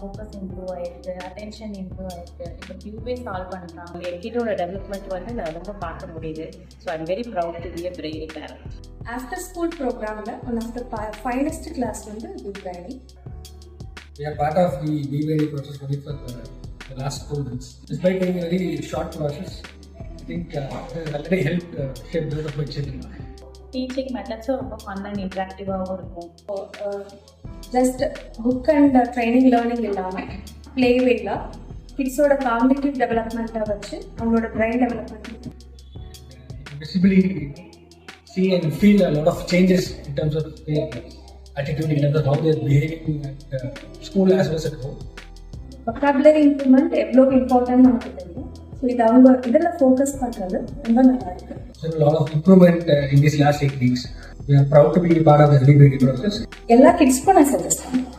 Focus improve ஆயிருக்கு, attention improve ஆயிருக்கு. இப்போ கியூபே சால்வ் பண்ணுறாங்க. என் கிட்டோட டெவலப்மெண்ட் வந்து நான் ரொம்ப பார்க்க முடியுது. So I'm very proud to be a brainy parent. After school ப்ரோக்ராமில் one of the finest class வந்து பிப்ராணி. We are part of the BBA process only for the last 4 months. Despite being a very short process, I think it has already helped shape those of my children. Teaching மெத்தட்ஸும் ரொம்ப fun and இன்ட்ராக்டிவாகவும் இருக்கும். Just book and training learning இல்லாமல் பிளேவேல கிட்ஸோட cognitive டெவலப்மெண்ட்டை வச்சு அவங்களோட brain development Visibly see and feel a lot of changes in terms of their attitude, in terms of how they are behaving at school as well as at home. Vocabulary improvement எவ்வளோ important நமக்கு தெரியும். So இது அவங்க இதில் focus பண்ணுறது ரொம்ப நல்லா இருக்கு. So a lot of improvement in these last 8 weeks. We are proud to be part of the BBA process. எல்லா கிட்ஸ்க்கும் நான் சஜஸ்ட் பண்ணுறேன்.